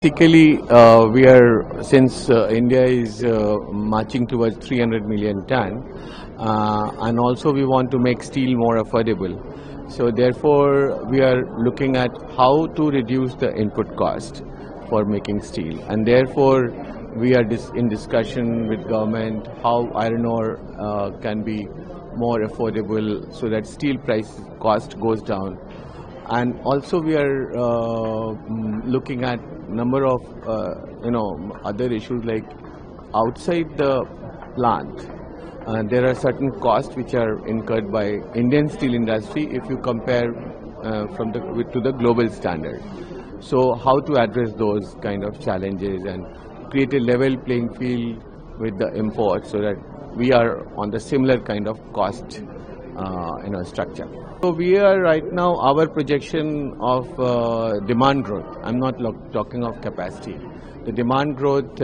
Basically, since India is marching towards 300 million ton, and also we want to make steel more affordable. So therefore, we are looking at how to reduce the input cost for making steel, and therefore we are in discussion with government how iron ore can be more affordable so that steel price cost goes down. And also we are looking at number of other issues like outside the plant. There are certain costs which are incurred by Indian steel industry if you compare to the global standard. So how to address those kind of challenges and create a level playing field with the imports so that we are on the similar kind of cost structure. So we are right now, our projection of demand growth, I'm not talking of capacity. The demand growth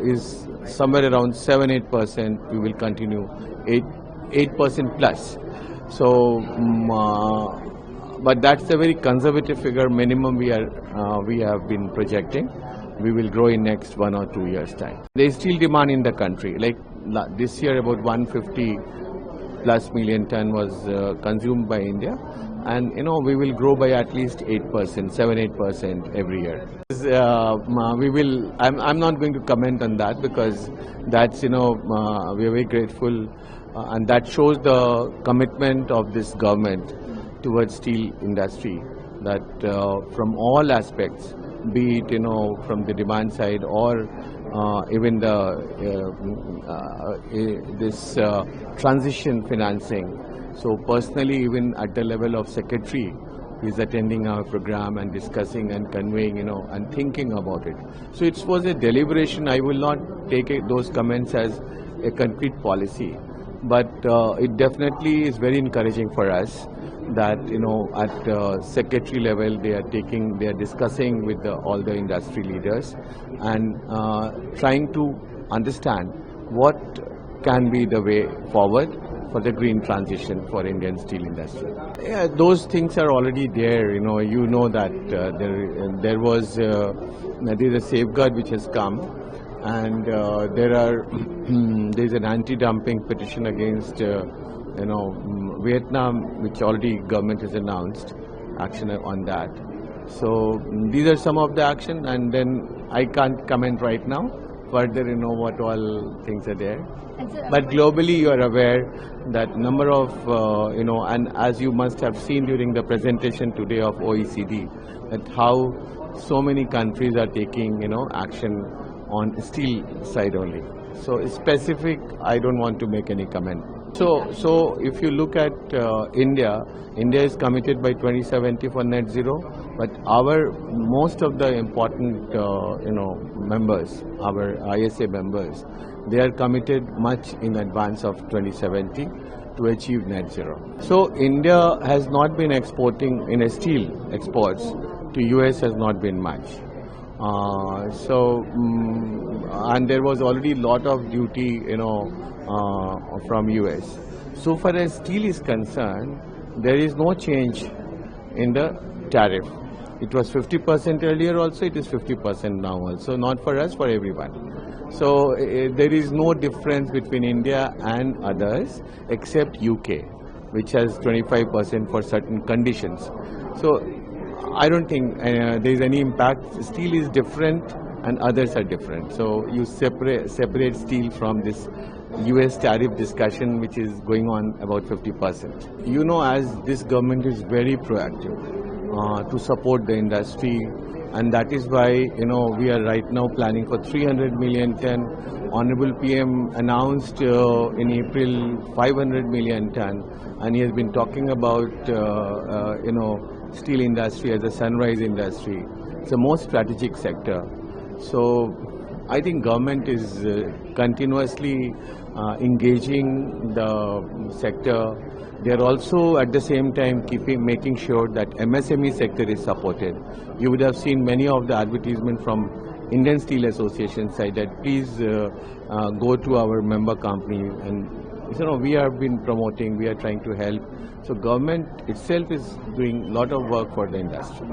is somewhere around 7-8%. We will continue 8% plus. So, but that's a very conservative figure. Minimum we have been projecting. We will grow in next 1 or 2 years time. There is still demand in the country. Like this year, about 150 plus million ton was consumed by India, and we will grow by at least 8%, 7-8% every year. I'm not going to comment on that because that's we are very grateful, and that shows the commitment of this government towards steel industry, that from all aspects, be it from the demand side or even this transition financing. So personally, even at the level of secretary, he is attending our program and discussing and conveying, and thinking about it. So it was a deliberation. I will not take those comments as a concrete policy, but it definitely is very encouraging for us that at secretary level they are discussing with all the industry leaders and trying to understand what can be the way forward for the green transition for Indian steel industry. Yeah, those things are already there. You know that there is a safeguard which has come, and there's an anti-dumping petition against Vietnam, which already government has announced action on that. So these are some of the action, and then I can't comment right now further what all things are there. But globally you are aware that number of and as you must have seen during the presentation today of OECD, that how so many countries are taking action on steel side only. So specific, I don't want to make any comment. So if you look at India is committed by 2070 for net zero, but most of the important members, our ISA members, they are committed much in advance of 2070 to achieve net zero. So India has not been exporting in steel exports to US has not been much. And there was already lot of duty from US. So far as steel is concerned, there is no change in the tariff. It was 50% earlier also, it is 50% now also, not for us, for everyone. So there is no difference between India and others except UK, which has 25% for certain conditions. So I don't think there is any impact. Steel is different and others are different. So you separate steel from this US tariff discussion which is going on about 50%. As this government is very proactive to support the industry, and that is why we are right now planning for 300 million ton. Honorable PM announced in April 500 million ton, and he has been talking about steel industry as a sunrise industry. It's the most strategic sector. So I think government is continuously engaging the sector. They are also at the same time making sure that MSME sector is supported. You would have seen many of the advertisements from Indian Steel Association side that please go to our member company, and we have been promoting, we are trying to help. So government itself is doing a lot of work for the industry.